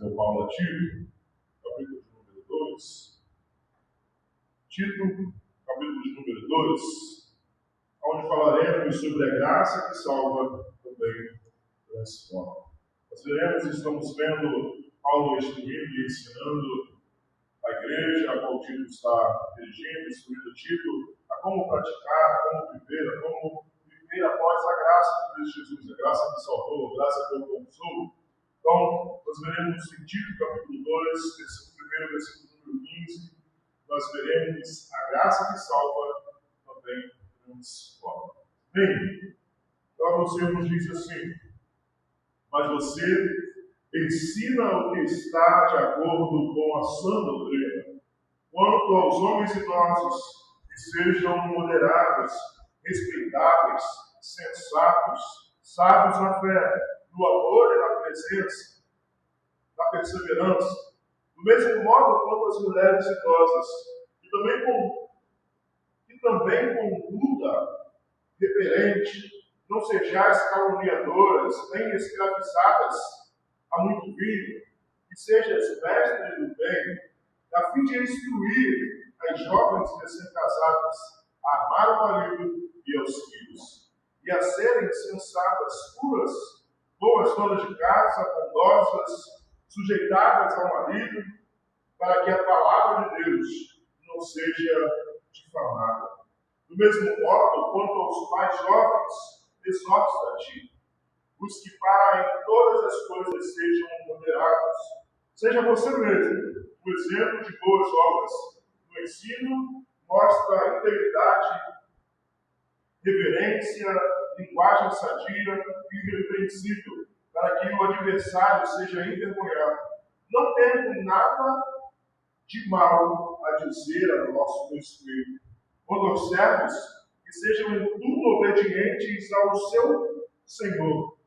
escreveu Paulo a Tito, capítulo de número 2. Tito, capítulo de número 2, onde falaremos sobre a graça que salva, também transforma. Nós veremos e estamos vendo Paulo instruindo e ensinando a igreja, a qual Tito está dirigindo, instruindo Tito, a como praticar, a como viver após a graça de Cristo Jesus, a graça que salvou, a graça que alcançou. Então, nós veremos em Tito, capítulo 2, versículo 1, versículo número 15, nós veremos a graça que salva, também transforma. Bem, então o Senhor nos diz assim: mas você ensina o que está de acordo com a sã doutrina. Quanto aos homens idosos, que sejam moderados, respeitáveis, sensatos, sábios na fé, no amor e na presença, na perseverança. Do mesmo modo quanto as mulheres idosas, e também conduta reverente, não sejais caluniadoras, nem escravizadas a muito vinho, que sejas mestre do bem, a fim de instruir as jovens recém-casadas a amar o marido e aos filhos, e a serem sensatas, puras, boas donas de casa, bondosas, sujeitadas ao marido, para que a palavra de Deus não seja difamada. Do mesmo modo, quanto aos mais jovens, exorta-te, os que para em todas as coisas sejam moderados. Seja você mesmo o exemplo de boas obras. No ensino, mostra integridade, reverência, linguagem sadia e irrepreensível, para que o adversário seja envergonhado. Não tendo nada de mal a dizer a nosso respeito. Quando aos servos, que sejam em tudo obedientes ao seu Senhor,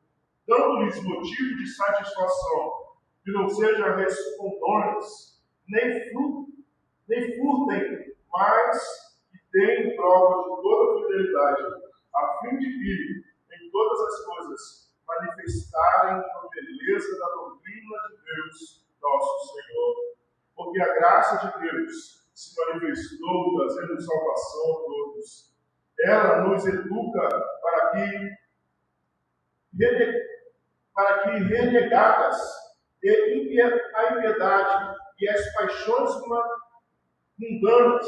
dando-lhes motivo de satisfação, que não sejam respondões, nem furtem, mas que deem prova de toda fidelidade, a fim de que, em todas as coisas, manifestarem a beleza da doutrina de Deus, nosso Senhor. Porque a graça de Deus se manifestou, trazendo salvação a todos. Ela nos educa para que renegadas a impiedade e as paixões mundanas,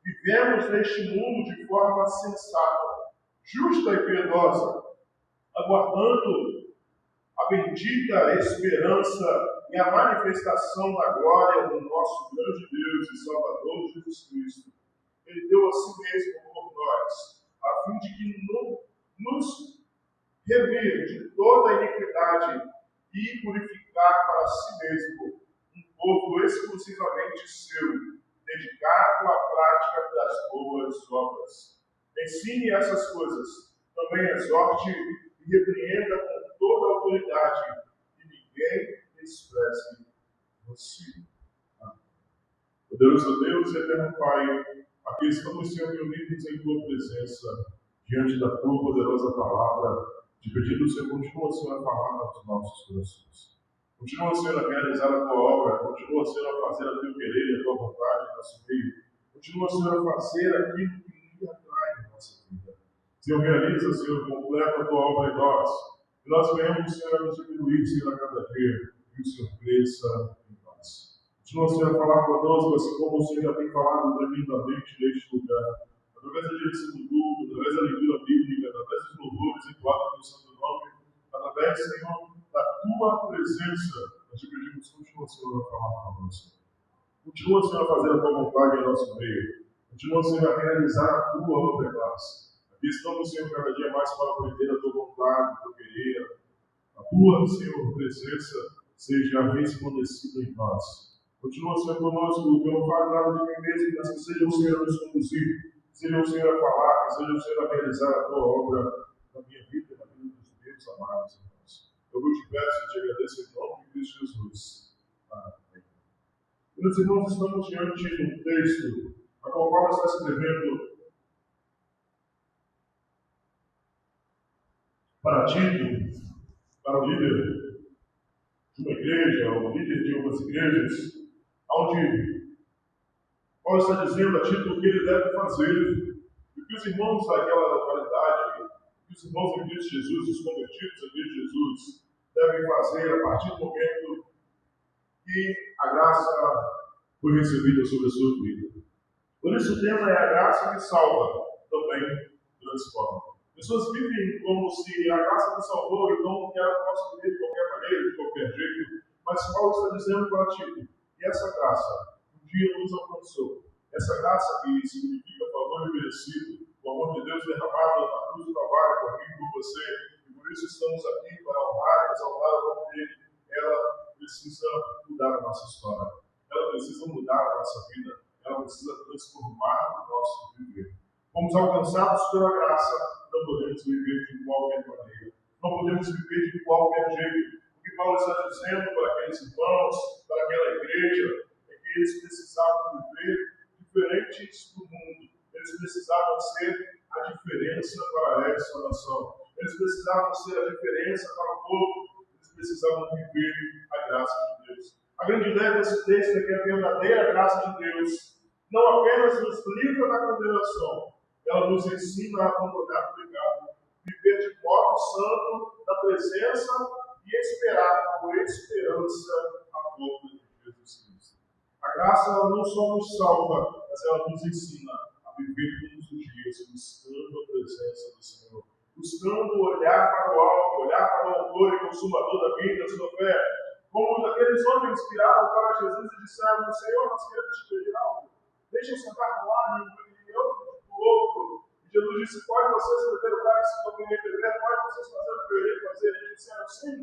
vivemos neste mundo de forma sensata, justa e piedosa, aguardando a bendita esperança e a manifestação da glória do nosso grande Deus e Salvador Jesus Cristo. Ele deu a si mesmo por nós, a fim de que nos remir de toda a iniquidade e purificar para si mesmo um povo exclusivamente seu, dedicado à prática das boas obras. Ensine essas coisas, também exorte e repreenda com toda a autoridade, e ninguém expresse você. Poderoso Deus e eterno Pai, aqui estamos sempre unidos em Tua presença, diante da Tua poderosa palavra, te pedindo, o Senhor, continua, Senhor, a falar aos nossos corações. Continua, Senhor, a realizar a Tua obra, continua, Senhor, a fazer a Teu querer e a Tua vontade em nosso meio. Continua, Senhor, a fazer aquilo que lhe atrai em nossa vida. Senhor, realiza, Senhor, completa a Tua obra em nós. Que nós venhamos, Senhor, a nos diminuir, Senhor, a cada dia, e o Senhor cresça em nós. Continua, Senhor, a falar conosco, assim como o Senhor já tem falado tremendamente neste lugar, através da direção do culto, através da leitura bíblica, através dos louvores entoados no Santo Nome, através, Senhor, da Tua presença. Nós te pedimos, continua, Senhor, a falar conosco. Continua, Senhor, a fazer a Tua vontade em nosso meio. Continua, Senhor, a realizar a Tua obra em nós. Aqui estamos, Senhor, cada dia mais para aprender a Tua vontade, a Tua querer. A Tua, Senhor, presença seja resplandecida em nós. Continua, Senhor, conosco, que eu não falo nada de mim mesmo, mas que seja o Senhor a nos conduzir, que seja o Senhor a falar, que seja o Senhor a realizar a Tua obra na minha vida e na vida dos meus amados irmãos. Eu te peço e te agradeço em nome de Cristo Jesus. Amém. Meus irmãos, estamos diante de um texto a qual Paulo está escrevendo para Tito, para o líder de uma igreja, o líder de algumas igrejas, onde Paulo está dizendo a Tito o que ele deve fazer, e que os irmãos daquela localidade, que os irmãos em Cristo Jesus, os convertidos em Cristo Jesus, devem fazer a partir do momento que a graça foi recebida sobre a sua vida. Por isso o tema é a graça que salva, também transforma. Pessoas vivem como se a graça me salvou, então eu posso viver de qualquer maneira, de qualquer jeito. Mas Paulo está dizendo para Tito que essa graça um dia nos alcançou. Essa graça que significa favor imerecido, o amor de Deus derramado na cruz do Calvário por mim e por você, e por isso estamos aqui para honrar e exaltar o nome dele. Ela precisa mudar a nossa história. Ela precisa mudar a nossa vida. Ela precisa transformar o nosso viver. Fomos alcançados pela graça, não podemos viver de qualquer maneira. Não podemos viver de qualquer jeito. O que Paulo está dizendo para aqueles irmãos, para aquela igreja, é que eles precisavam viver diferentes do mundo. Eles precisavam ser a diferença para essa nação. Eles precisavam ser a diferença para o povo. Eles precisavam viver a graça de Deus. A grande ideia desse texto é que a verdadeira graça de Deus não apenas nos livra da condenação, ela nos ensina a abandonar o pecado, viver de modo santo na presença e esperar com esperança a volta de Jesus Cristo. A graça ela não só nos salva, mas ela nos ensina a viver todos os dias buscando a presença do Senhor, buscando olhar para o alto, olhar para o autor e consumador da vida, da sua fé, como aqueles homens viraram para Jesus e disseram: Senhor, nós queremos te pedir algo. Deixa eu sentar no ar e eu do outro. E Jesus disse: pode vocês beber o cálice que eu queria beber, pode vocês fazer o que eu irei fazer. Eles disseram sim.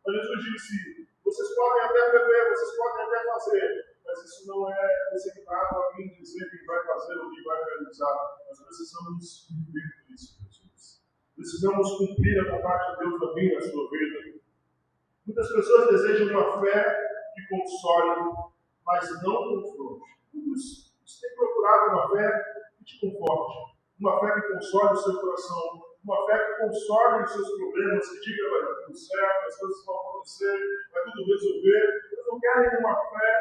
Mas Jesus disse: vocês podem até beber, vocês podem até fazer, mas isso não é designado a mim dizer quem vai fazer ou quem vai realizar. Nós precisamos cumprir isso, Jesus. Precisamos cumprir a vontade de Deus na minha, na sua vida. Muitas pessoas desejam uma fé que console, mas não confronte. Muitos têm procurado uma fé que te conforte, uma fé que console o seu coração, uma fé que console os seus problemas, que diga vai dar tudo certo, as coisas vão acontecer, vai tudo resolver. Eles não querem uma fé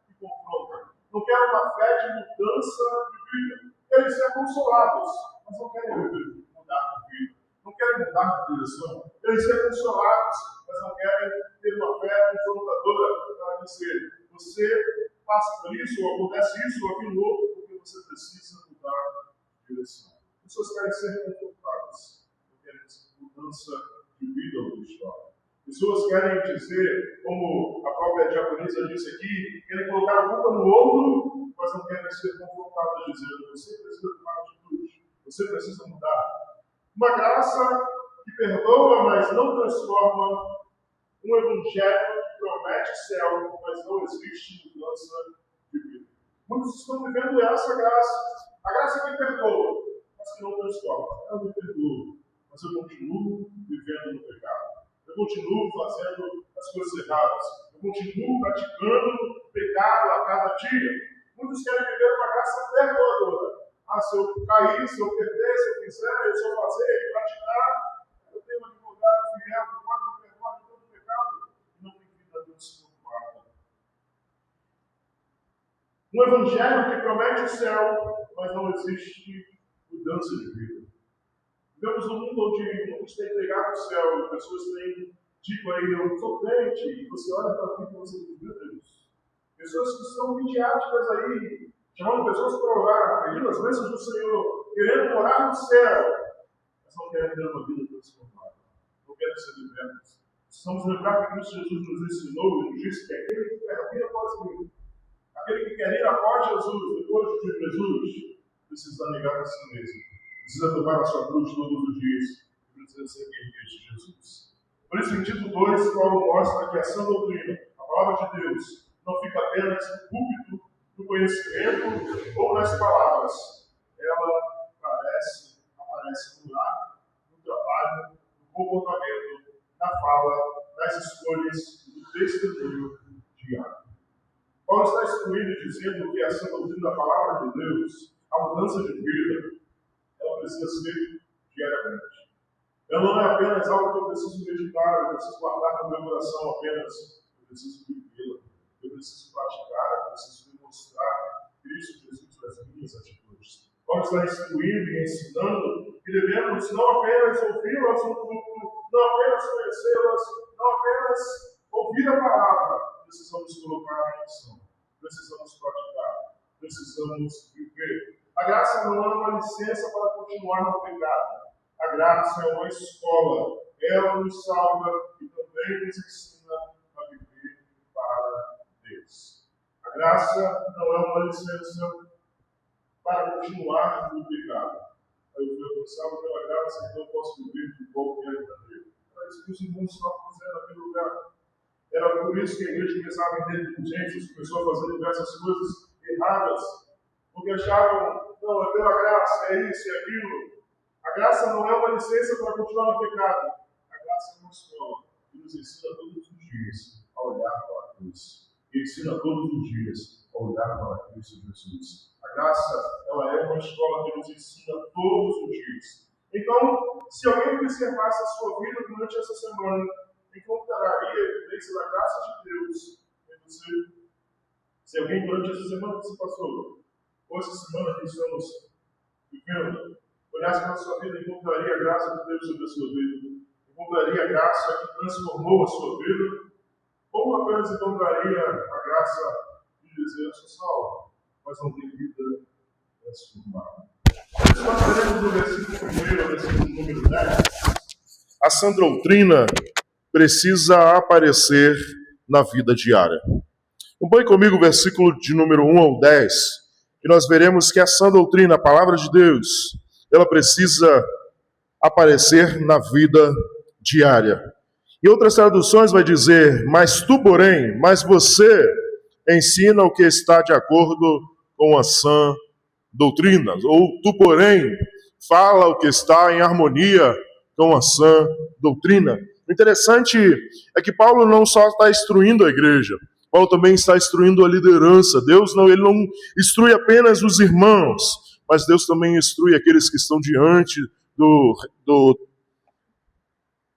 que confronta, não querem uma fé de mudança de vida. Querem ser consolados, mas não querem mudar de vida, não querem mudar de direção. Querem ser consolados, mas não querem ter uma fé confrontadora para dizer: você passa por isso, ou acontece isso, ou aquilo outro, porque você precisa mudar de direção. As pessoas querem ser confortadas, não querem mudança de vida ou de história. Pessoas querem dizer, como a própria diaconisa disse aqui, querem colocar a culpa no outro, mas não querem ser confrontadas, dizendo: você precisa tomar atitude, você precisa mudar. Uma graça que perdoa, mas não transforma. Um evangelho que promete céu, mas não existe mudança de vida. Muitos estão vivendo essa graça. A graça que perdoa, mas que não transforma. Eu me perdoo, mas eu continuo vivendo no pecado. Eu continuo fazendo as coisas erradas. Eu continuo praticando pecado a cada dia. Muitos querem viver uma graça perdoadora. Se eu cair, se eu perder, se eu quiser, se eu fazer e praticar, eu tenho um advogado fiel que pode me perdoar de todo pecado e não tem vida transformada. Um evangelho que promete o céu, mas não existe mudança de vida. Vivemos num mundo onde muitos têm pregado o céu e pessoas têm dito aí: eu sou crente, e você olha para a vida e você diz: meu Deus. Pessoas que são midiáticas aí, chamando pessoas para orar, pedindo as bênçãos do Senhor, querendo morar no céu, mas não querem ter uma vida transformada, não querem ser libertos. Precisamos lembrar que Cristo Jesus nos ensinou e nos disse que aquele que quer vir após mim, aquele que quer ir após Jesus, depois de Jesus, precisa negar a si mesmo, precisa tomar a sua cruz todos os dias, precisa seguir Cristo Jesus. Por isso, em Tito 2, Paulo mostra que a sã doutrina, a palavra de Deus, não fica apenas no púlpito do conhecimento ou nas palavras. Ela aparece no lar, no trabalho, no comportamento, na fala, nas escolhas e no testemunho diário. Paulo está excluindo e dizendo que a sã doutrina da palavra de Deus, a mudança de vida, ela precisa ser diariamente. Ela não é apenas algo que eu preciso meditar, eu preciso guardar no meu coração apenas. Eu preciso vivê-la. Eu está instruindo e ensinando que devemos não apenas ouvi-las no culto, não apenas conhecê-las, não apenas ouvir a palavra, precisamos colocar em ação, precisamos praticar, precisamos viver. A graça não é uma licença para continuar no pecado. A graça é uma escola. Ela nos salva e também nos ensina a viver para Deus. A graça não é uma licença para continuar no pecado. Eu fui salvo pela graça, então eu posso viver de qualquer maneira. Era isso que os irmãos estavam fazendo naquele lugar. Era por isso que a igreja começava em negligências, começou a fazer diversas coisas erradas, porque achavam, não, é pela graça, é isso, é aquilo. A graça não é uma licença para continuar no pecado. A graça é uma escola que nos ensina todos os dias a olhar para a cruz. E ensina todos os dias a olhar para Cristo Jesus. A graça, ela é uma escola que nos ensina todos os dias. Então, se alguém observasse a sua vida durante essa semana, encontraria evidência da graça de Deus em você. Se alguém durante essa semana que se passou, ou essa semana que estamos vivendo, olhasse para a sua vida, encontraria a graça de Deus sobre a sua vida, encontraria a graça que transformou a sua vida, ou apenas encontraria a graça de dizer: eu sou salvo, mas não tenho vida transformada. Nós veremos no versículo 1, versículo número 10, a sã doutrina precisa aparecer na vida diária. Acompanhe comigo o versículo de número 1 ao 10, que nós veremos que a sã doutrina, a palavra de Deus, ela precisa aparecer na vida diária. Em outras traduções vai dizer: mas tu, porém, mas você ensina o que está de acordo com a sã doutrina. Ou tu, porém, fala o que está em harmonia com a sã doutrina. O interessante é que Paulo não só está instruindo a igreja, Paulo também está instruindo a liderança. Deus não, ele não instrui apenas os irmãos, mas Deus também instrui aqueles que estão diante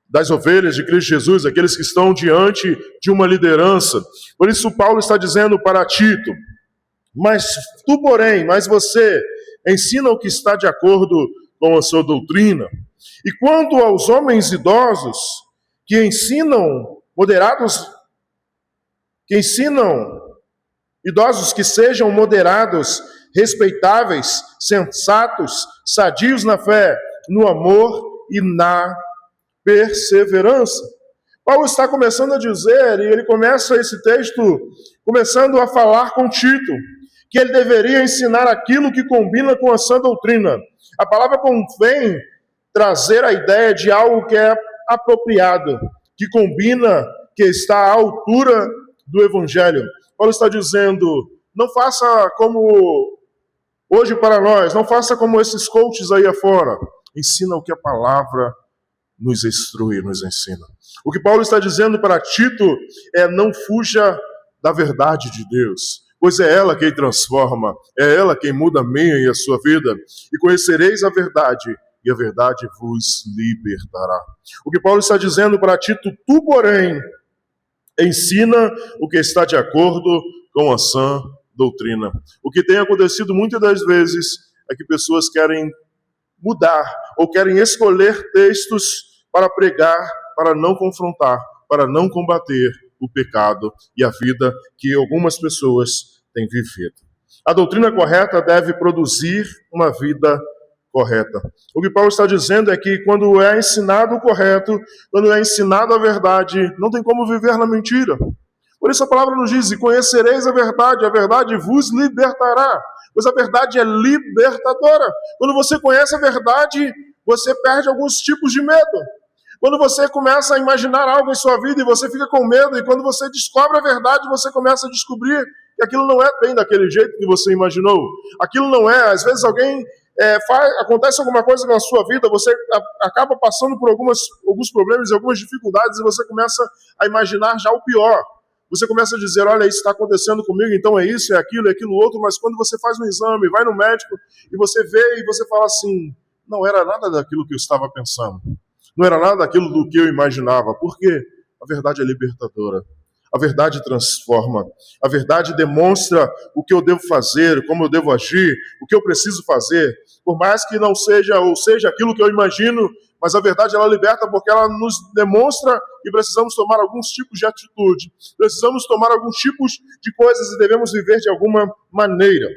das ovelhas de Cristo Jesus, aqueles que estão diante de uma liderança. Por isso Paulo está dizendo para Tito: mas tu, porém, mas você ensina o que está de acordo com a sua doutrina. E quanto aos homens idosos que ensinam idosos que sejam moderados, respeitáveis, sensatos, sadios na fé, no amor e na perseverança. Paulo está começando a dizer, e ele começa esse texto começando a falar com Tito, que ele deveria ensinar aquilo que combina com a sã doutrina. A palavra convém trazer a ideia de algo que é apropriado, que combina, que está à altura do Evangelho. Paulo está dizendo: não faça como hoje para nós, não faça como esses coaches aí afora. Ensina o que a palavra nos instrui, nos ensina. O que Paulo está dizendo para Tito é: não fuja da verdade de Deus, pois é ela quem transforma, é ela quem muda a minha e a sua vida. E conhecereis a verdade, e a verdade vos libertará. O que Paulo está dizendo para Tito: tu, porém, ensina o que está de acordo com a sã doutrina. O que tem acontecido muitas das vezes é que pessoas querem mudar ou querem escolher textos para pregar, para não confrontar, para não combater o pecado e a vida que algumas pessoas têm vivido. A doutrina correta deve produzir uma vida correta. O que Paulo está dizendo é que quando é ensinado o correto, quando é ensinado a verdade, não tem como viver na mentira. Por isso a palavra nos diz: e conhecereis a verdade vos libertará. Pois a verdade é libertadora. Quando você conhece a verdade, você perde alguns tipos de medo. Quando você começa a imaginar algo em sua vida e você fica com medo, e quando você descobre a verdade, você começa a descobrir que aquilo não é bem daquele jeito que você imaginou. Aquilo não é, às vezes acontece alguma coisa na sua vida, você acaba passando por alguns problemas e algumas dificuldades, e você começa a imaginar já o pior. Você começa a dizer: olha, isso está acontecendo comigo, então é isso, é aquilo outro, mas quando você faz um exame, vai no médico, e você vê e você fala assim: não era nada daquilo que eu estava pensando, não era nada daquilo do que eu imaginava, porque a verdade é libertadora. A verdade transforma, a verdade demonstra o que eu devo fazer, como eu devo agir, o que eu preciso fazer. por mais que não seja, ou seja aquilo que eu imagino, mas a verdade ela liberta porque ela nos demonstra que precisamos tomar alguns tipos de atitude, precisamos tomar alguns tipos de coisas e devemos viver de alguma maneira.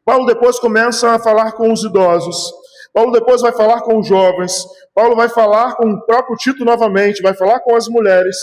Paulo depois começa a falar com os idosos, Paulo depois vai falar com os jovens, Paulo vai falar com o próprio Tito novamente, vai falar com as mulheres.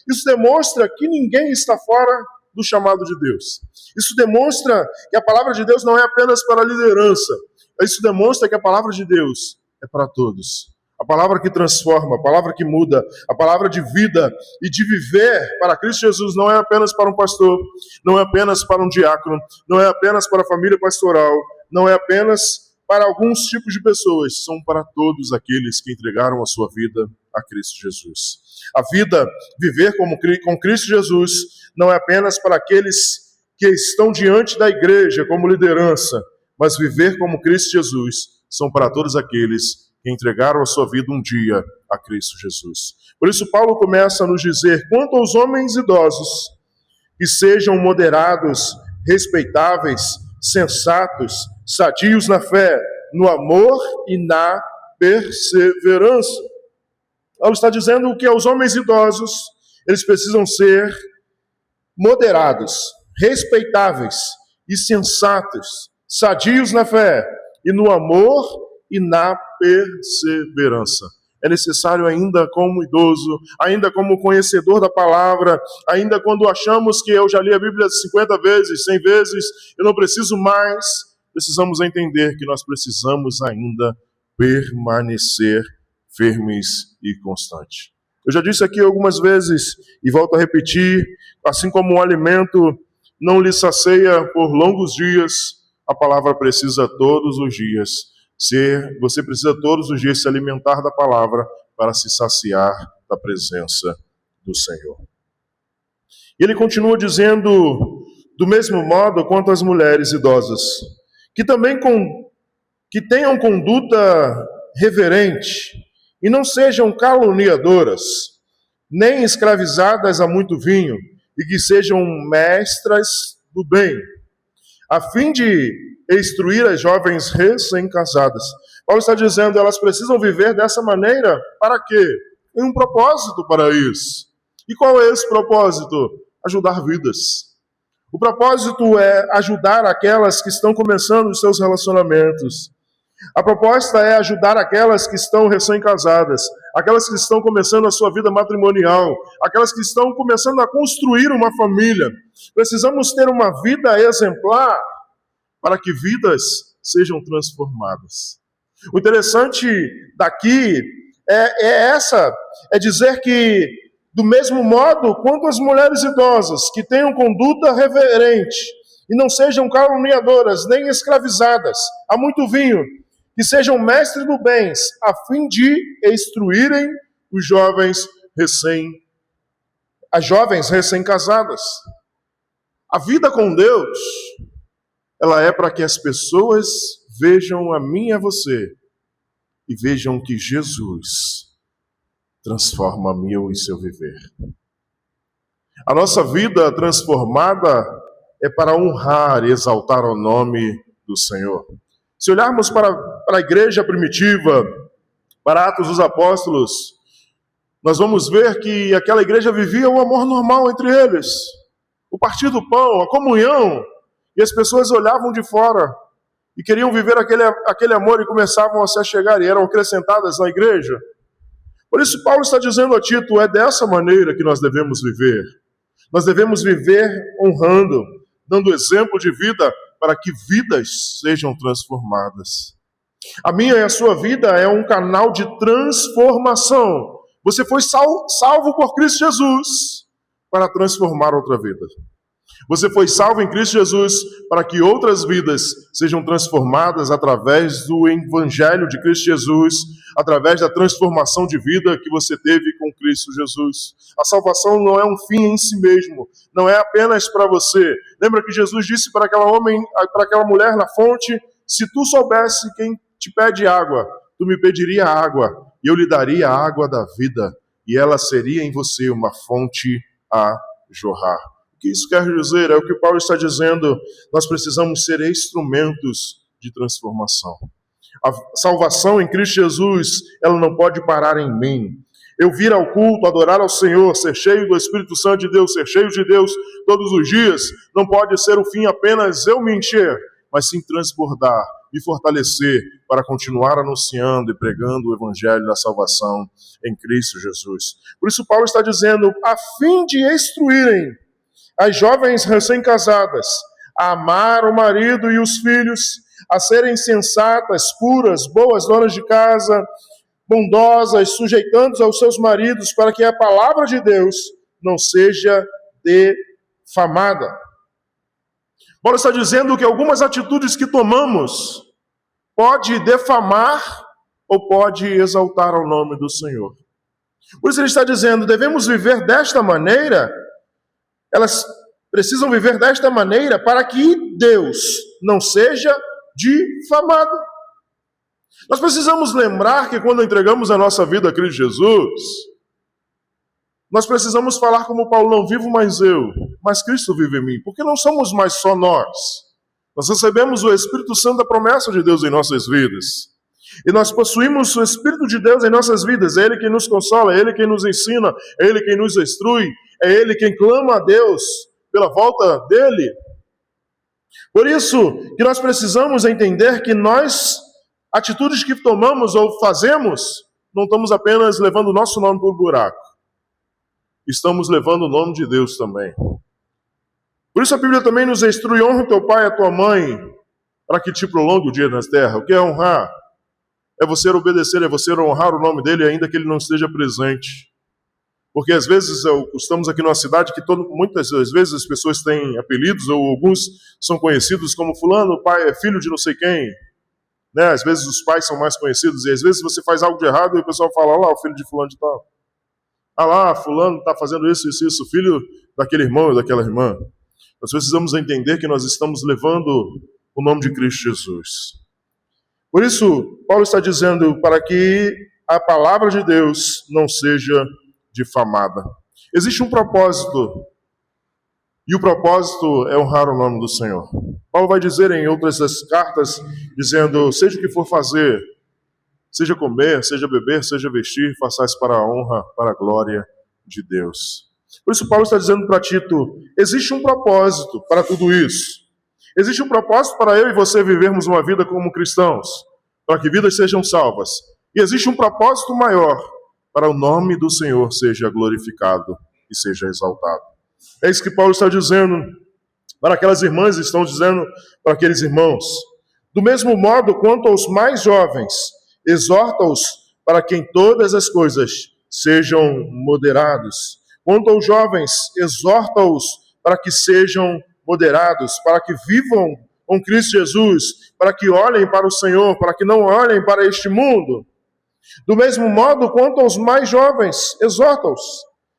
Isso demonstra que ninguém está fora do chamado de Deus. Isso demonstra que a palavra de Deus não é apenas para a liderança. Isso demonstra que a palavra de Deus é para todos. A palavra que transforma, a palavra que muda, a palavra de vida e de viver para Cristo Jesus não é apenas para um pastor, não é apenas para um diácono, não é apenas para a família pastoral, não é apenas para alguns tipos de pessoas, são para todos aqueles que entregaram a sua vida a Cristo Jesus. A vida, viver com Cristo Jesus, não é apenas para aqueles que estão diante da igreja como liderança, mas viver como Cristo Jesus são para todos aqueles que entregaram a sua vida um dia a Cristo Jesus. Por isso Paulo começa a nos dizer, quanto aos homens idosos, que sejam moderados, respeitáveis, sensatos, sadios na fé, no amor e na perseverança. Paulo está dizendo que aos homens idosos, eles precisam ser moderados, respeitáveis e sensatos, sadios na fé e no amor e na perseverança. É necessário ainda como idoso, ainda como conhecedor da palavra, ainda quando achamos que eu já li a Bíblia 50 vezes, 100 vezes, eu não preciso mais, precisamos entender que nós precisamos ainda permanecer firmes e constantes. Eu já disse aqui algumas vezes, e volto a repetir, assim como um alimento não lhe sacia por longos dias, a palavra precisa todos os dias você precisa todos os dias se alimentar da palavra para se saciar da presença do Senhor. E ele continua dizendo, do mesmo modo quanto as mulheres idosas, que também que tenham conduta reverente e não sejam caluniadoras, nem escravizadas a muito vinho, e que sejam mestras do bem, a fim de instruir as jovens recém-casadas. Paulo está dizendo, elas precisam viver dessa maneira, para quê? Tem um propósito para isso. E qual é esse propósito? Ajudar vidas. O propósito é ajudar aquelas que estão começando os seus relacionamentos. A proposta é ajudar aquelas que estão recém-casadas, aquelas que estão começando a sua vida matrimonial, aquelas que estão começando a construir uma família. Precisamos ter uma vida exemplar para que vidas sejam transformadas. O interessante daqui é dizer que, do mesmo modo, quanto as mulheres idosas, que tenham conduta reverente, e não sejam caluniadoras, nem escravizadas a muito vinho, que sejam mestres do bens, a fim de instruírem as jovens recém-casadas. A vida com Deus, ela é para que as pessoas vejam a mim e a você e vejam que Jesus transforma meu e seu viver. A nossa vida transformada é para honrar e exaltar o nome do Senhor. Se olharmos para a igreja primitiva, para Atos dos Apóstolos, nós vamos ver que aquela igreja vivia um amor normal entre eles. O partir do pão, a comunhão. E as pessoas olhavam de fora e queriam viver aquele amor e começavam a se achegar e eram acrescentadas na igreja. Por isso Paulo está dizendo a Tito, é dessa maneira que nós devemos viver. Nós devemos viver honrando, dando exemplo de vida para que vidas sejam transformadas. A minha e a sua vida é um canal de transformação. Você foi salvo por Cristo Jesus para transformar outra vida. Você foi salvo em Cristo Jesus para que outras vidas sejam transformadas através do Evangelho de Cristo Jesus, através da transformação de vida que você teve com Cristo Jesus. A salvação não é um fim em si mesmo, não é apenas para você. Lembra que Jesus disse para aquela mulher na fonte, se tu soubesse quem te pede água, tu me pediria água, e eu lhe daria a água da vida, e ela seria em você uma fonte a jorrar. O que isso quer dizer? É o que Paulo está dizendo, nós precisamos ser instrumentos de transformação. A salvação em Cristo Jesus, ela não pode parar em mim. Eu vir ao culto, adorar ao Senhor, ser cheio do Espírito Santo de Deus, ser cheio de Deus todos os dias, não pode ser o fim apenas eu me encher, mas sim transbordar, me fortalecer para continuar anunciando e pregando o Evangelho da salvação em Cristo Jesus. Por isso Paulo está dizendo, a fim de instruírem as jovens recém-casadas a amar o marido e os filhos, a serem sensatas, puras, boas donas de casa, bondosas, sujeitando-se aos seus maridos, para que a palavra de Deus não seja defamada. Paulo está dizendo que algumas atitudes que tomamos pode defamar ou pode exaltar o nome do Senhor. Por isso ele está dizendo, devemos viver desta maneira, elas precisam viver desta maneira para que Deus não seja difamado. Nós precisamos lembrar que quando entregamos a nossa vida a Cristo Jesus, nós precisamos falar como Paulo, não vivo mais eu, mas Cristo vive em mim, porque não somos mais só nós. Nós recebemos o Espírito Santo da promessa de Deus em nossas vidas. E nós possuímos o Espírito de Deus em nossas vidas. É Ele quem nos consola, é Ele quem nos ensina, é Ele quem nos instrui, é Ele quem clama a Deus pela volta dEle. Por isso que nós precisamos entender que nós, atitudes que tomamos ou fazemos, não estamos apenas levando o nosso nome para o buraco. Estamos levando o nome de Deus também. Por isso a Bíblia também nos instrui, honra teu pai e a tua mãe, para que te prolongue o dia na terra. O que é honrar? É você obedecer, é você honrar o nome dele, ainda que ele não esteja presente. Porque às vezes estamos aqui numa cidade que muitas vezes as pessoas têm apelidos, ou alguns são conhecidos como fulano, o pai é filho de não sei quem. Né? Às vezes os pais são mais conhecidos, e às vezes você faz algo de errado e o pessoal fala, olha lá, o filho de fulano de tal. Ah lá, fulano está fazendo isso, filho daquele irmão ou daquela irmã. Nós precisamos entender que nós estamos levando o nome de Cristo Jesus. Por isso, Paulo está dizendo para que a palavra de Deus não seja difamada. Existe um propósito, e o propósito é honrar o nome do Senhor. Paulo vai dizer em outras das cartas, dizendo, seja o que for fazer, seja comer, seja beber, seja vestir, façais para a honra, para a glória de Deus. Por isso Paulo está dizendo para Tito, existe um propósito para tudo isso. Existe um propósito para eu e você vivermos uma vida como cristãos, para que vidas sejam salvas. E existe um propósito maior, para o nome do Senhor seja glorificado e seja exaltado. É isso que Paulo está dizendo para aquelas irmãs, estão dizendo para aqueles irmãos. Do mesmo modo, quanto aos mais jovens, exorta-os para que em todas as coisas sejam moderados. Quanto aos jovens, exorta-os para que sejam moderados, para que vivam com Cristo Jesus, para que olhem para o Senhor, para que não olhem para este mundo. Do mesmo modo, quanto aos mais jovens, exorta-os.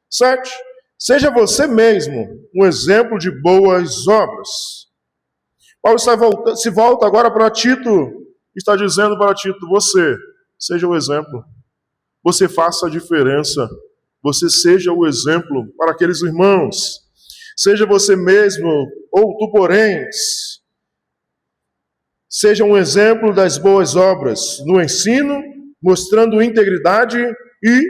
7. Seja você mesmo um exemplo de boas obras. Paulo se volta agora para Tito, está dizendo para Tito, você seja o exemplo. Você faça a diferença. Você seja o exemplo para aqueles irmãos. Seja você mesmo, ou tu, porém, seja um exemplo das boas obras no ensino, mostrando integridade e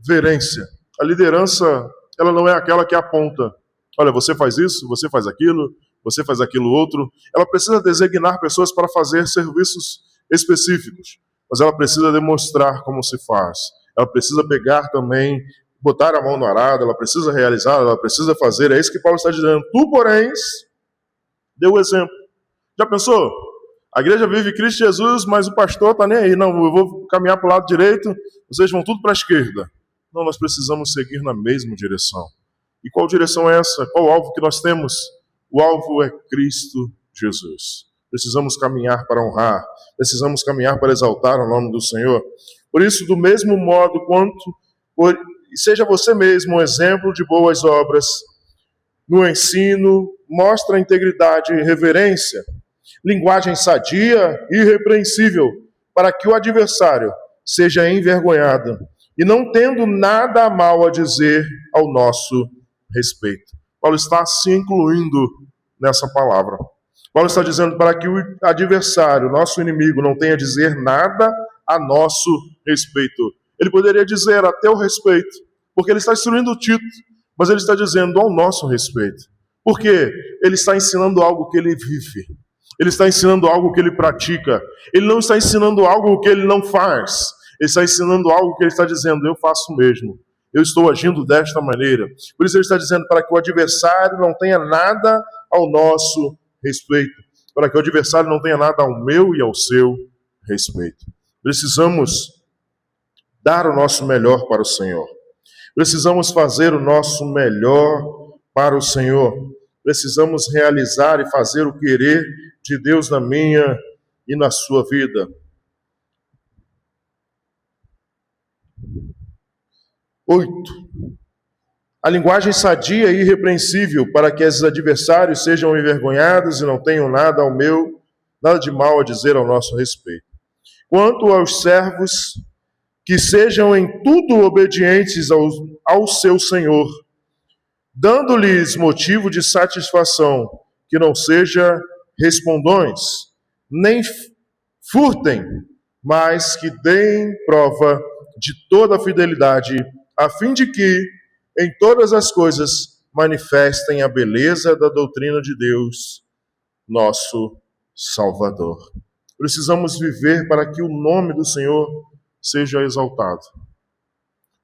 reverência. A liderança, ela não é aquela que aponta. Olha, você faz isso, você faz aquilo outro. Ela precisa designar pessoas para fazer serviços específicos, mas ela precisa demonstrar como se faz. Ela precisa pegar também, botar a mão no arado, ela precisa realizar, ela precisa fazer. É isso que Paulo está dizendo. Tu, porém, dê o exemplo. Já pensou? A igreja vive Cristo Jesus, mas o pastor está nem aí. Não, eu vou caminhar para o lado direito, vocês vão tudo para a esquerda. Não, nós precisamos seguir na mesma direção. E qual direção é essa? Qual o alvo que nós temos? O alvo é Cristo Jesus. Precisamos caminhar para honrar, precisamos caminhar para exaltar o nome do Senhor. Por isso, do mesmo modo seja você mesmo um exemplo de boas obras, no ensino, mostra integridade e reverência, linguagem sadia e irrepreensível, para que o adversário seja envergonhado e não tendo nada mal a dizer ao nosso respeito. Paulo está se incluindo nessa palavra. Paulo está dizendo para que o adversário, nosso inimigo, não tenha a dizer nada a nosso respeito. Ele poderia dizer a teu respeito, porque ele está instruindo o Tito, mas ele está dizendo ao nosso respeito. Porque ele está ensinando algo que ele vive. Ele está ensinando algo que ele pratica. Ele não está ensinando algo que ele não faz. Ele está ensinando algo que ele está dizendo, eu faço o mesmo. Eu estou agindo desta maneira. Por isso ele está dizendo para que o adversário não tenha nada ao nosso respeito. Para que o adversário não tenha nada ao meu e ao seu respeito. Precisamos dar o nosso melhor para o Senhor. Precisamos fazer o nosso melhor para o Senhor. Precisamos realizar e fazer o querer de Deus na minha e na sua vida. 8. A linguagem sadia e irrepreensível para que esses adversários sejam envergonhados e não tenham nada de mal a dizer ao nosso respeito. Quanto aos servos, que sejam em tudo obedientes ao seu Senhor, dando-lhes motivo de satisfação, que não seja respondões, nem furtem, mas que deem prova de toda a fidelidade, a fim de que, em todas as coisas, manifestem a beleza da doutrina de Deus, nosso Salvador. Precisamos viver para que o nome do Senhor seja exaltado.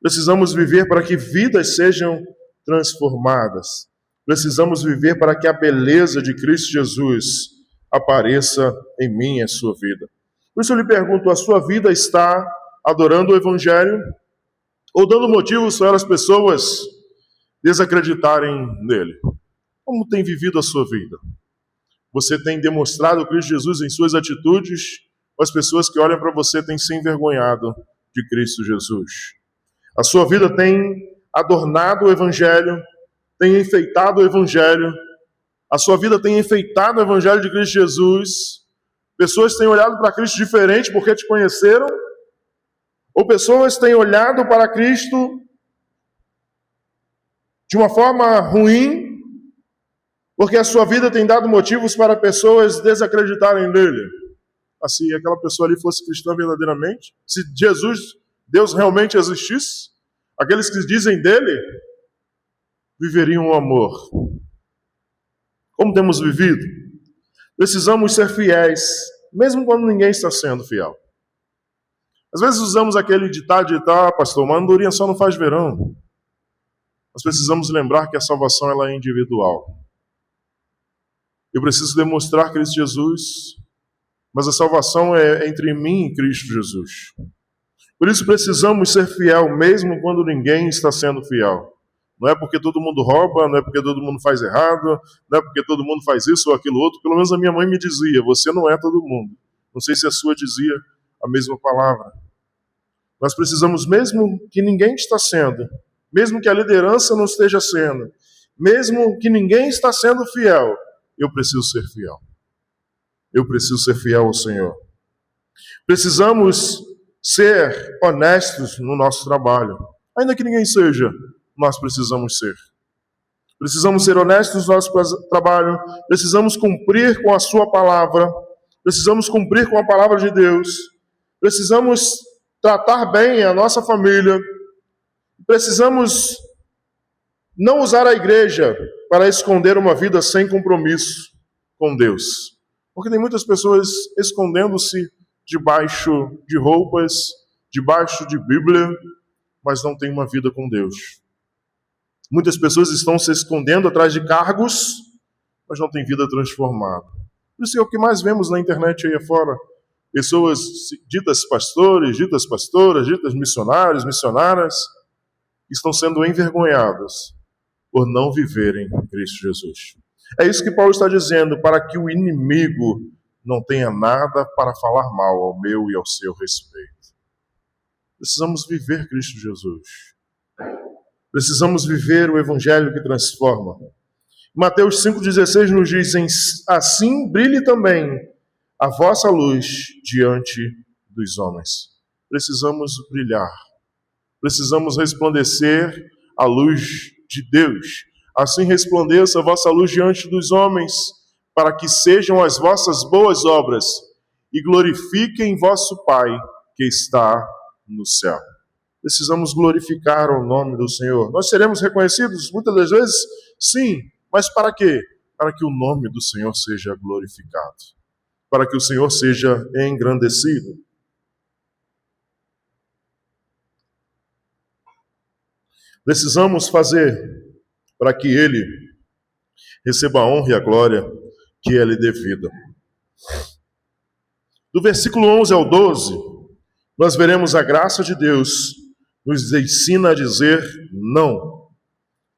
Precisamos viver para que vidas sejam transformadas. Precisamos viver para que a beleza de Cristo Jesus apareça em mim e em sua vida. Por isso eu lhe pergunto, a sua vida está adorando o Evangelho ou dando motivos para as pessoas desacreditarem nele? Como tem vivido a sua vida? Você tem demonstrado Cristo Jesus em suas atitudes, ou as pessoas que olham para você têm se envergonhado de Cristo Jesus? A sua vida tem adornado o Evangelho, tem enfeitado o Evangelho, a sua vida tem enfeitado o Evangelho de Cristo Jesus? Pessoas têm olhado para Cristo diferente porque te conheceram? Ou pessoas têm olhado para Cristo de uma forma ruim, porque a sua vida tem dado motivos para pessoas desacreditarem nele? Assim, aquela pessoa ali fosse cristã verdadeiramente, se Deus realmente existisse, aqueles que dizem dele, viveriam o amor. Como temos vivido? Precisamos ser fiéis, mesmo quando ninguém está sendo fiel. Às vezes usamos aquele ditado de pastor, uma andorinha só não faz verão. Nós precisamos lembrar que a salvação ela é individual. Eu preciso demonstrar Cristo Jesus, mas a salvação é entre mim e Cristo Jesus. Por isso precisamos ser fiel, mesmo quando ninguém está sendo fiel. Não é porque todo mundo rouba, não é porque todo mundo faz errado, não é porque todo mundo faz isso ou aquilo outro. Pelo menos a minha mãe me dizia, você não é todo mundo. Não sei se a sua dizia a mesma palavra. Nós precisamos, mesmo que ninguém está sendo, mesmo que a liderança não esteja sendo, mesmo que ninguém está sendo fiel, eu preciso ser fiel. Eu preciso ser fiel ao Senhor. Precisamos ser honestos no nosso trabalho. Ainda que ninguém seja, nós precisamos ser. Precisamos ser honestos no nosso trabalho. Precisamos cumprir com a sua palavra. Precisamos cumprir com a palavra de Deus. Precisamos tratar bem a nossa família. Precisamos não usar a igreja para esconder uma vida sem compromisso com Deus. Porque tem muitas pessoas escondendo-se debaixo de roupas, debaixo de Bíblia, mas não tem uma vida com Deus. Muitas pessoas estão se escondendo atrás de cargos, mas não tem vida transformada. Isso é o que mais vemos na internet aí afora. Pessoas ditas pastores, ditas pastoras, ditas missionários, missionárias, estão sendo envergonhadas por não viverem Cristo Jesus. É isso que Paulo está dizendo, para que o inimigo não tenha nada para falar mal ao meu e ao seu respeito. Precisamos viver Cristo Jesus. Precisamos viver o Evangelho que transforma. Mateus 5,16 nos diz, assim brilhe também a vossa luz diante dos homens. Precisamos brilhar. Precisamos resplandecer a luz de Deus. Assim resplandeça a vossa luz diante dos homens, para que sejam as vossas boas obras e glorifiquem vosso Pai que está no céu. Precisamos glorificar o nome do Senhor. Nós seremos reconhecidos muitas das vezes? Sim, mas para quê? Para que o nome do Senhor seja glorificado, para que o Senhor seja engrandecido. Precisamos fazer para que Ele receba a honra e a glória que é lhe devida. Do versículo 11 ao 12, nós veremos a graça de Deus nos ensina a dizer não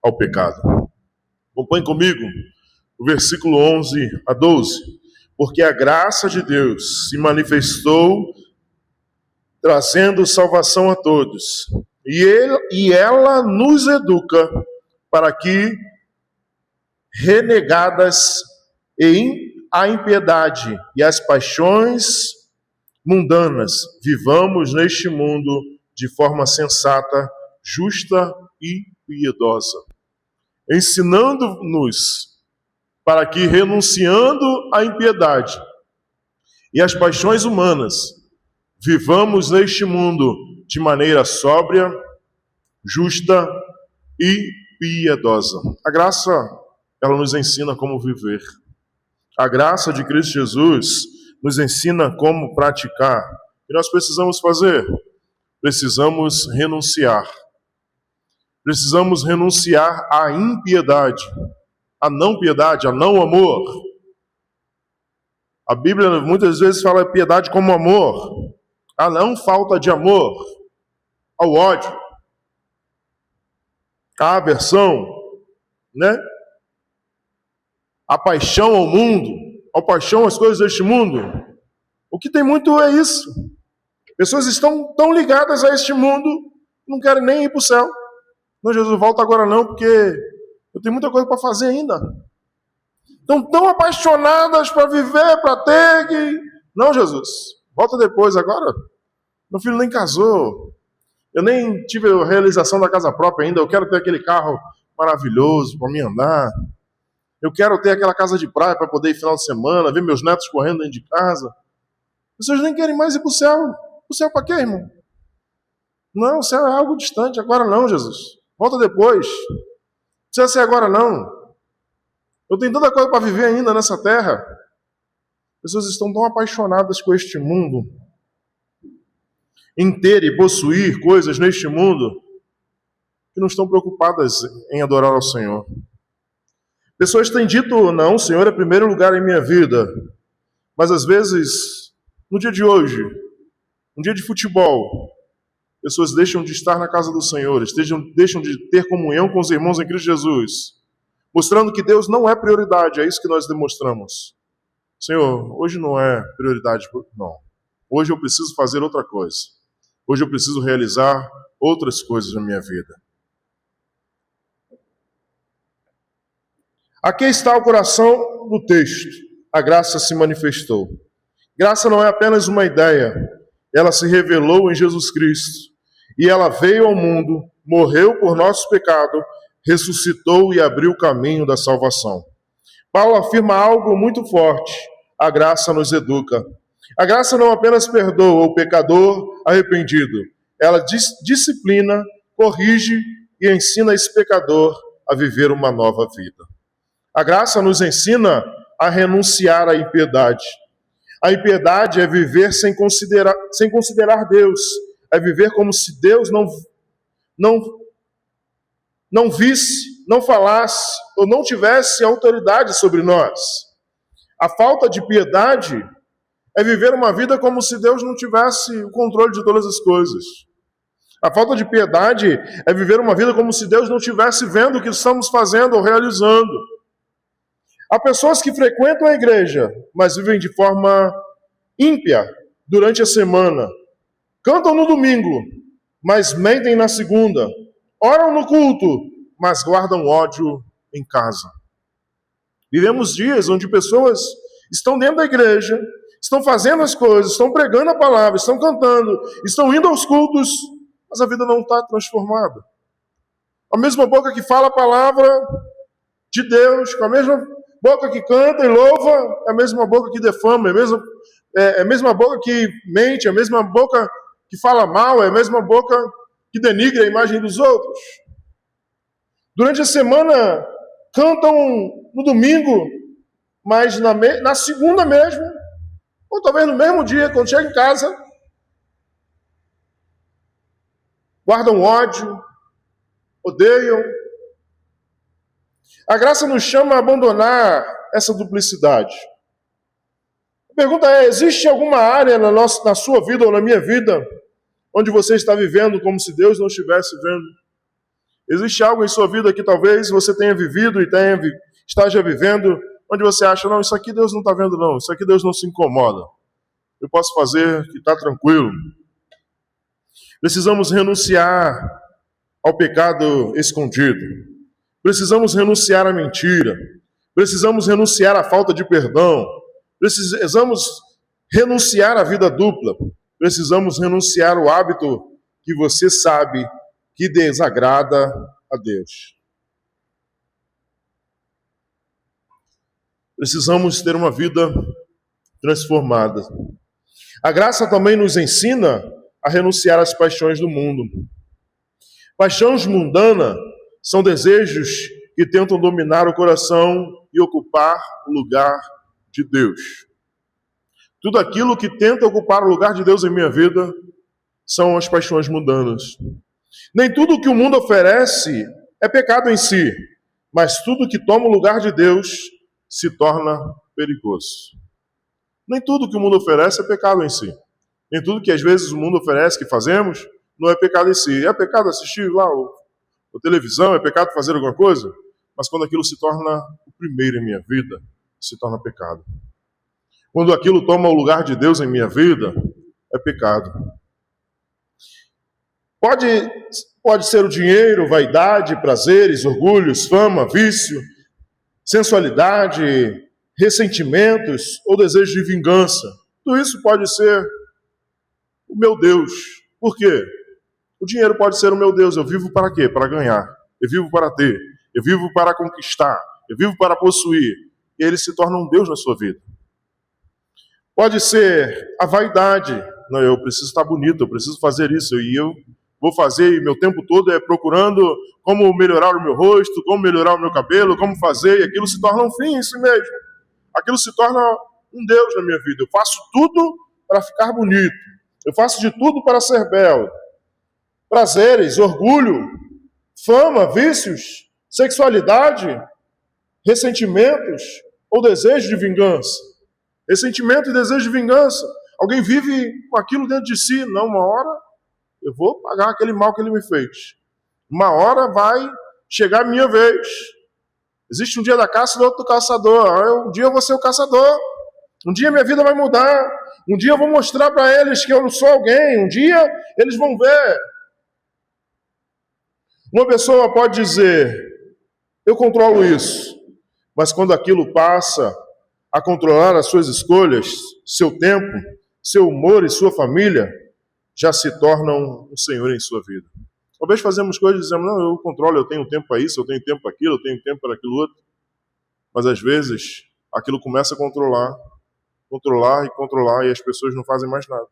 ao pecado. Acompanhe comigo o versículo 11 a 12. Porque a graça de Deus se manifestou trazendo salvação a todos. E ela nos educa para que, renegadas a impiedade e as paixões mundanas, vivamos neste mundo de forma sensata, justa e piedosa, ensinando-nos para que, renunciando à impiedade e às paixões humanas, vivamos neste mundo de maneira sóbria, justa e piedosa. A graça, ela nos ensina como viver. A graça de Cristo Jesus nos ensina como praticar. E nós precisamos fazer? Precisamos renunciar. Precisamos renunciar à impiedade, à não piedade, a não amor. A Bíblia muitas vezes fala piedade como amor. A não falta de amor, ao ódio, à aversão, né? A paixão ao mundo, a paixão às coisas deste mundo. O que tem muito é isso. Pessoas estão tão ligadas a este mundo, não querem nem ir para o céu. Não, Jesus, volta agora não, porque eu tenho muita coisa para fazer ainda. Estão tão apaixonadas para viver, para ter que... Não, Jesus, volta depois agora. Meu filho nem casou. Eu nem tive a realização da casa própria ainda. Eu quero ter aquele carro maravilhoso para mim andar. Eu quero ter aquela casa de praia para poder ir final de semana, ver meus netos correndo dentro de casa. As pessoas nem querem mais ir para o céu. O céu para quê, irmão? Não, o céu é algo distante. Agora não, Jesus. Volta depois. Não precisa ser agora não. Eu tenho tanta coisa para viver ainda nessa terra. As pessoas estão tão apaixonadas com este mundo, em ter e possuir coisas neste mundo, que não estão preocupadas em adorar ao Senhor. Pessoas têm dito, não, o Senhor é primeiro lugar em minha vida. Mas às vezes, no dia de hoje, um dia de futebol, pessoas deixam de estar na casa do Senhor, deixam de ter comunhão com os irmãos em Cristo Jesus, mostrando que Deus não é prioridade. É isso que nós demonstramos. Senhor, hoje não é prioridade, não. Hoje eu preciso fazer outra coisa. Hoje eu preciso realizar outras coisas na minha vida. Aqui está o coração do texto. A graça se manifestou. Graça não é apenas uma ideia. Ela se revelou em Jesus Cristo. E ela veio ao mundo, morreu por nosso pecado, ressuscitou e abriu o caminho da salvação. Paulo afirma algo muito forte. A graça nos educa. A graça não apenas perdoa o pecador arrependido. Ela disciplina, corrige e ensina esse pecador a viver uma nova vida. A graça nos ensina a renunciar à impiedade. A impiedade é viver sem considerar Deus. É viver como se Deus não visse, não falasse ou não tivesse autoridade sobre nós. A falta de piedade é viver uma vida como se Deus não tivesse o controle de todas as coisas. A falta de piedade é viver uma vida como se Deus não estivesse vendo o que estamos fazendo ou realizando. Há pessoas que frequentam a igreja, mas vivem de forma ímpia durante a semana. Cantam no domingo, mas mentem na segunda. Oram no culto, mas guardam ódio em casa. Vivemos dias onde pessoas estão dentro da igreja, estão fazendo as coisas, estão pregando a palavra, estão cantando, estão indo aos cultos, mas a vida não está transformada. A mesma boca que fala a palavra de Deus, com a mesma Boca que canta e louva é a mesma boca que defama, é a mesma boca que mente, é a mesma boca que fala mal, é a mesma boca que denigra a imagem dos outros. Durante a semana, cantam no domingo, mas na segunda mesmo, ou talvez no mesmo dia, quando chega em casa, guardam ódio, odeiam. A graça nos chama a abandonar essa duplicidade. A pergunta é, existe alguma área na sua vida ou na minha vida onde você está vivendo como se Deus não estivesse vendo? Existe algo em sua vida que talvez você tenha vivido e esteja vivendo, onde você acha, não, isso aqui Deus não está vendo não, isso aqui Deus não se incomoda. Eu posso fazer que está tranquilo. Precisamos renunciar ao pecado escondido. Precisamos renunciar à mentira. Precisamos renunciar à falta de perdão. Precisamos renunciar à vida dupla. Precisamos renunciar ao hábito que você sabe que desagrada a Deus. Precisamos ter uma vida transformada. A graça também nos ensina a renunciar às paixões do mundo. Paixões mundanas são desejos que tentam dominar o coração e ocupar o lugar de Deus. Tudo aquilo que tenta ocupar o lugar de Deus em minha vida são as paixões mundanas. Nem tudo que o mundo oferece é pecado em si, mas tudo que toma o lugar de Deus se torna perigoso. Nem tudo que o mundo oferece é pecado em si. Nem tudo que às vezes o mundo oferece, que fazemos, não é pecado em si. É pecado assistir lá a televisão, é pecado fazer alguma coisa, mas quando aquilo se torna o primeiro em minha vida, se torna pecado. Quando aquilo toma o lugar de Deus em minha vida, é pecado. Pode ser o dinheiro, vaidade, prazeres, orgulhos, fama, vício, sensualidade, ressentimentos ou desejo de vingança. Tudo isso pode ser o meu Deus. Por quê? O dinheiro pode ser o meu Deus. Eu vivo para quê? Para ganhar. Eu vivo para ter. Eu vivo para conquistar. Eu vivo para possuir. E ele se torna um Deus na sua vida. Pode ser a vaidade. Não, eu preciso estar bonito, eu preciso fazer isso. E eu vou fazer, e meu tempo todo é procurando como melhorar o meu rosto, como melhorar o meu cabelo, como fazer. E aquilo se torna um fim em si mesmo. Aquilo se torna um Deus na minha vida. Eu faço tudo para ficar bonito. Eu faço de tudo para ser belo. Prazeres, orgulho, fama, vícios, sexualidade, ressentimentos ou desejo de vingança. Ressentimento e desejo de vingança. Alguém vive com aquilo dentro de si. Não, uma hora eu vou pagar aquele mal que ele me fez. Uma hora vai chegar a minha vez. Existe um dia da caça e outro do caçador. Um dia eu vou ser o caçador. Um dia minha vida vai mudar. Um dia eu vou mostrar para eles que eu não sou alguém. Um dia eles vão ver. Uma pessoa pode dizer, eu controlo isso. Mas quando aquilo passa a controlar as suas escolhas, seu tempo, seu humor e sua família, já se tornam um senhor em sua vida. Talvez fazemos coisas e dizemos, não, eu controlo, eu tenho tempo para isso, eu tenho tempo para aquilo, eu tenho tempo para aquilo outro. Mas às vezes, aquilo começa a controlar, e as pessoas não fazem mais nada.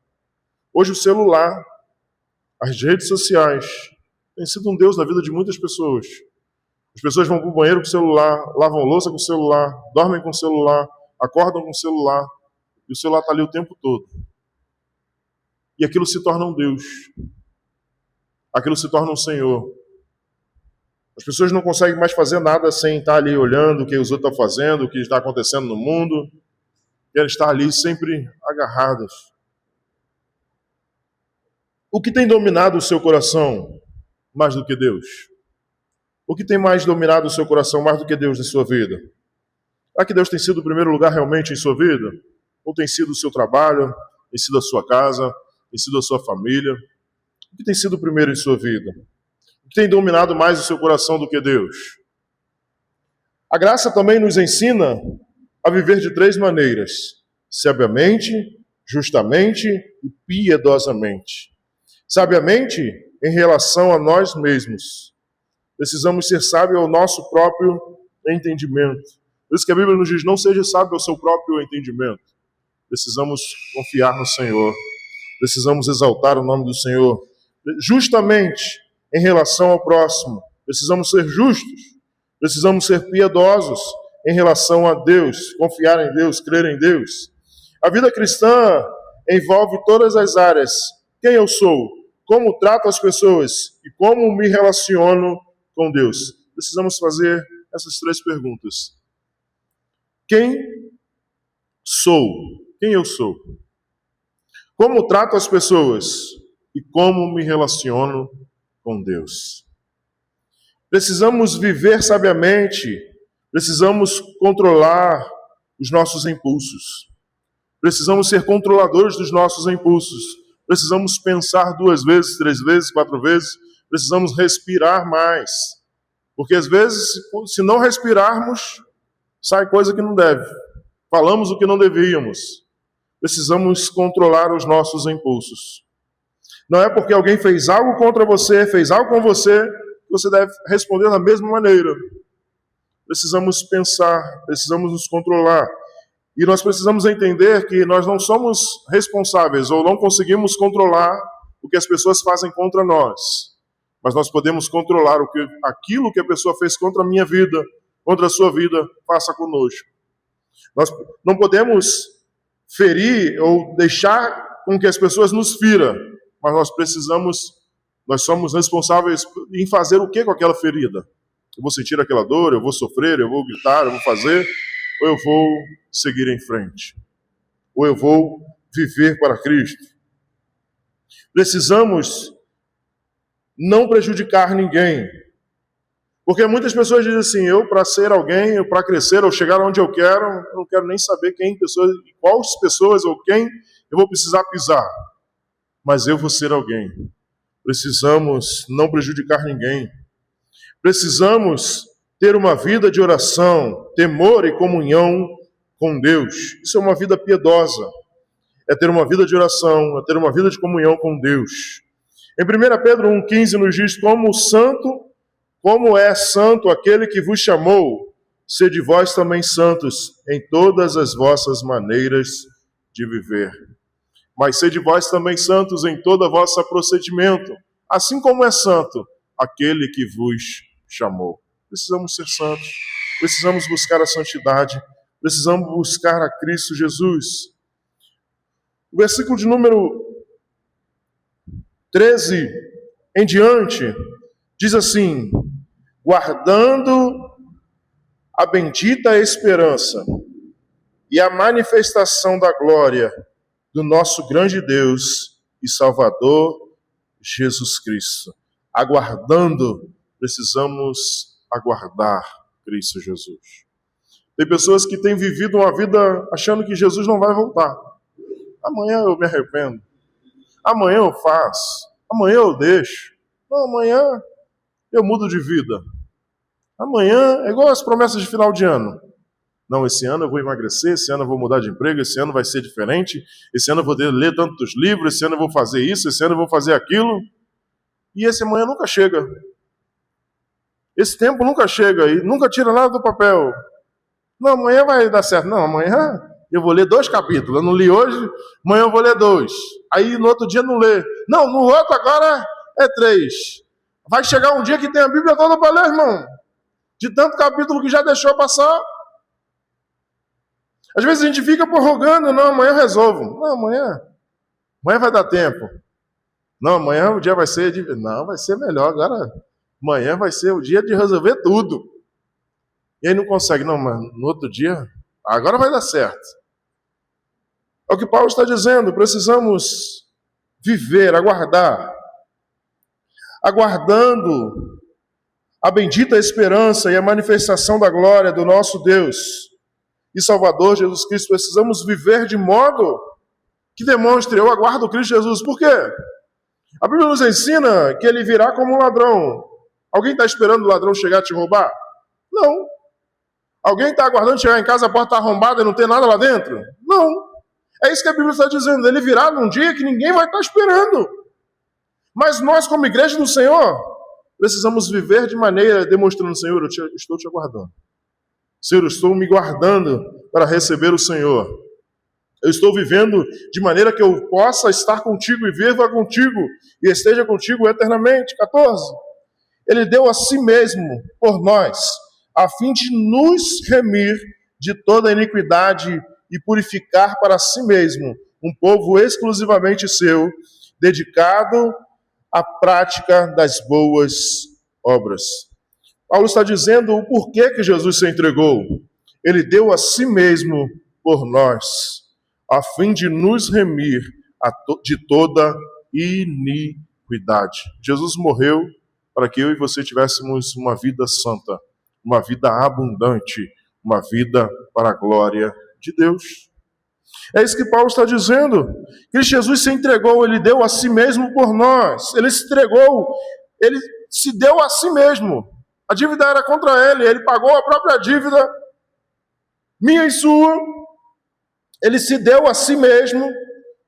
Hoje o celular, as redes sociais, tem sido um Deus na vida de muitas pessoas. As pessoas vão para o banheiro com o celular, lavam louça com o celular, dormem com o celular, acordam com o celular, e o celular está ali o tempo todo. E aquilo se torna um Deus. Aquilo se torna um Senhor. As pessoas não conseguem mais fazer nada sem estar ali olhando o que os outros estão fazendo, o que está acontecendo no mundo. Querem estar ali sempre agarradas. O que tem dominado o seu coração mais do que Deus? O que tem mais dominado o seu coração mais do que Deus em sua vida? Será que Deus tem sido o primeiro lugar realmente em sua vida? Ou tem sido o seu trabalho, tem sido a sua casa, tem sido a sua família? O que tem sido o primeiro em sua vida? O que tem dominado mais o seu coração do que Deus? A graça também nos ensina a viver de 3 maneiras: sabiamente, justamente e piedosamente. Sabiamente, em relação a nós mesmos. Precisamos ser sábios ao nosso próprio entendimento. Por isso que a Bíblia nos diz, não seja sábio ao seu próprio entendimento. Precisamos confiar no Senhor. Precisamos exaltar o nome do Senhor. Justamente em relação ao próximo. Precisamos ser justos. Precisamos ser piedosos em relação a Deus. Confiar em Deus, crer em Deus. A vida cristã envolve todas as áreas. Quem eu sou? Como trato as pessoas? E como me relaciono com Deus? Precisamos fazer essas 3 perguntas. Quem sou? Quem eu sou? Como trato as pessoas? E como me relaciono com Deus? Precisamos viver sabiamente. Precisamos controlar os nossos impulsos. Precisamos ser controladores dos nossos impulsos. Precisamos pensar 2 vezes, 3 vezes, 4 vezes. Precisamos respirar mais. Porque às vezes, se não respirarmos, sai coisa que não deve. Falamos o que não devíamos. Precisamos controlar os nossos impulsos. Não é porque alguém fez algo contra você, fez algo com você, que você deve responder da mesma maneira. Precisamos pensar, precisamos nos controlar. E nós precisamos entender que nós não somos responsáveis ou não conseguimos controlar o que as pessoas fazem contra nós. Mas nós podemos controlar aquilo que a pessoa fez contra a minha vida, contra a sua vida, faça conosco. Nós não podemos ferir ou deixar com que as pessoas nos firam, mas nós somos responsáveis em fazer o que com aquela ferida? Eu vou sentir aquela dor, eu vou sofrer, eu vou gritar, eu vou fazer, ou eu vou seguir em frente? Ou eu vou viver para Cristo? Precisamos não prejudicar ninguém. Porque muitas pessoas dizem assim, eu para ser alguém, eu para crescer ou chegar onde eu não quero nem saber quais pessoas ou quem eu vou precisar pisar. Mas eu vou ser alguém. Precisamos não prejudicar ninguém. Precisamos ter uma vida de oração, temor e comunhão com Deus. Isso é uma vida piedosa. É ter uma vida de oração, é ter uma vida de comunhão com Deus. Em 1 Pedro 1,15 nos diz, como é santo aquele que vos chamou, sede vós também santos em todas as vossas maneiras de viver. Mas sede vós também santos em todo o vosso procedimento, assim como é santo aquele que vos chamou. Precisamos ser santos, precisamos buscar a santidade, precisamos buscar a Cristo Jesus. O versículo de número 13 em diante diz assim, guardando a bendita esperança e a manifestação da glória do nosso grande Deus e Salvador Jesus Cristo. Aguardando, precisamos aguardar Cristo Jesus. Tem pessoas que têm vivido uma vida achando que Jesus não vai voltar. Amanhã eu me arrependo. Amanhã eu faço. Amanhã eu deixo. Não, amanhã eu mudo de vida. Amanhã é igual as promessas de final de ano. Não, esse ano eu vou emagrecer, esse ano eu vou mudar de emprego, esse ano vai ser diferente, esse ano eu vou ler tantos livros, esse ano eu vou fazer isso, esse ano eu vou fazer aquilo. E esse amanhã nunca chega. Esse tempo nunca chega e nunca tira nada do papel. Não, amanhã vai dar certo. Não, amanhã eu vou ler 2 capítulos. Eu não li hoje, amanhã eu vou ler 2. Aí no outro dia não lê. Não, no outro agora é 3. Vai chegar um dia que tem a Bíblia toda para ler, irmão. De tanto capítulo que já deixou passar. Às vezes a gente fica prorrogando. Não, amanhã eu resolvo. Não, amanhã vai dar tempo. Não, amanhã o dia vai ser... Não, vai ser melhor. Agora, amanhã vai ser o dia de resolver tudo. E aí não consegue. Não, mas no outro dia, agora vai dar certo. É o que Paulo está dizendo. Precisamos viver, aguardar. Aguardando a bendita esperança e a manifestação da glória do nosso Deus e Salvador Jesus Cristo. Precisamos viver de modo que demonstre, eu aguardo Cristo Jesus. Por quê? A Bíblia nos ensina que ele virá como um ladrão. Alguém está esperando o ladrão chegar a te roubar? Não. Alguém está aguardando chegar em casa, a porta está arrombada e não tem nada lá dentro? Não. É isso que a Bíblia está dizendo. Ele virá num dia que ninguém vai estar esperando. Mas nós, como igreja do Senhor, precisamos viver de maneira demonstrando, Senhor, eu estou te aguardando. Senhor, eu estou me guardando para receber o Senhor. Eu estou vivendo de maneira que eu possa estar contigo e viva contigo e esteja contigo eternamente. 14. Ele deu a si mesmo por nós, a fim de nos remir de toda iniquidade e purificar para si mesmo um povo exclusivamente seu, dedicado à prática das boas obras. Paulo está dizendo o porquê que Jesus se entregou. Ele deu a si mesmo por nós, a fim de nos remir de toda iniquidade. Jesus morreu para que eu e você tivéssemos uma vida santa, uma vida abundante, uma vida para a glória de Deus. É isso que Paulo está dizendo. Que Jesus se entregou, ele deu a si mesmo por nós. Ele se entregou, ele se deu a si mesmo. A dívida era contra ele, ele pagou a própria dívida, minha e sua. Ele se deu a si mesmo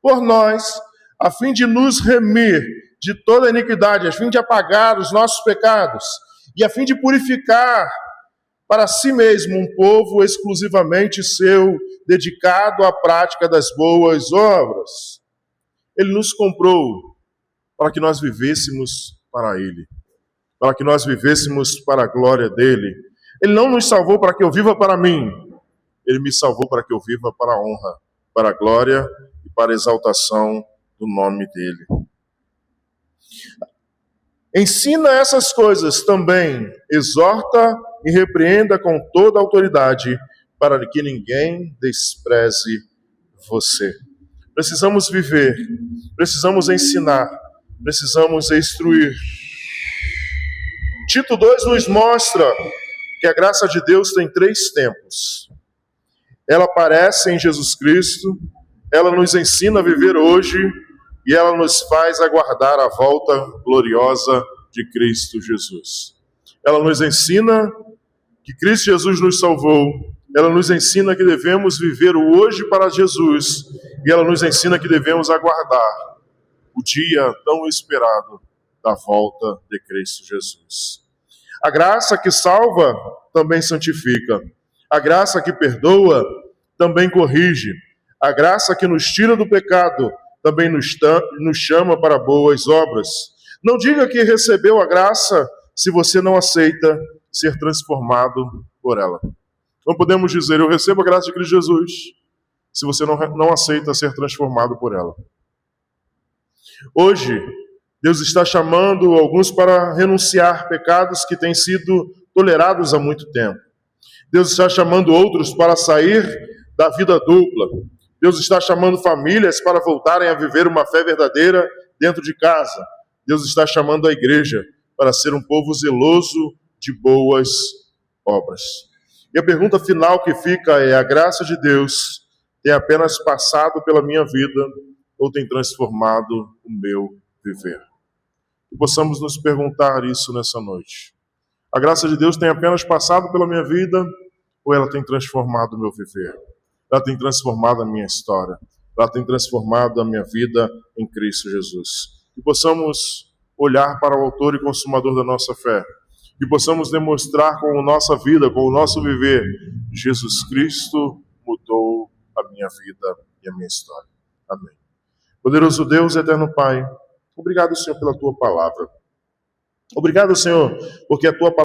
por nós, a fim de nos remir de toda iniquidade, a fim de apagar os nossos pecados e a fim de purificar para si mesmo um povo exclusivamente seu, dedicado à prática das boas obras. Ele nos comprou para que nós vivêssemos para Ele, para que nós vivêssemos para a glória dEle. Ele não nos salvou para que eu viva para mim, Ele me salvou para que eu viva para a honra, para a glória e para a exaltação do nome dEle. Ensina essas coisas também, exorta e repreenda com toda a autoridade, para que ninguém despreze você. Precisamos viver, precisamos ensinar, precisamos instruir. Tito 2 nos mostra que a graça de Deus tem 3 tempos. Ela aparece em Jesus Cristo, ela nos ensina a viver hoje e ela nos faz aguardar a volta gloriosa de Cristo Jesus. Ela nos ensina que Cristo Jesus nos salvou, ela nos ensina que devemos viver o hoje para Jesus e ela nos ensina que devemos aguardar o dia tão esperado da volta de Cristo Jesus. A graça que salva também santifica, a graça que perdoa também corrige, a graça que nos tira do pecado também nos chama para boas obras. Não diga que recebeu a graça se você não aceita ser transformado por ela. Não podemos dizer, eu recebo a graça de Cristo Jesus, se você não aceita ser transformado por ela. Hoje, Deus está chamando alguns para renunciar pecados que têm sido tolerados há muito tempo. Deus está chamando outros para sair da vida dupla. Deus está chamando famílias para voltarem a viver uma fé verdadeira dentro de casa. Deus está chamando a igreja para ser um povo zeloso de boas obras. E a pergunta final que fica é: a graça de Deus tem apenas passado pela minha vida ou tem transformado o meu viver? Que possamos nos perguntar isso nessa noite. A graça de Deus tem apenas passado pela minha vida ou ela tem transformado o meu viver? Ela tem transformado a minha história. Ela tem transformado a minha vida em Cristo Jesus. Que possamos olhar para o autor e consumador da nossa fé. Que possamos demonstrar com a nossa vida, com o nosso viver, Jesus Cristo mudou a minha vida e a minha história. Amém. Poderoso Deus, eterno Pai, obrigado, Senhor, pela Tua palavra. Obrigado, Senhor, porque a Tua palavra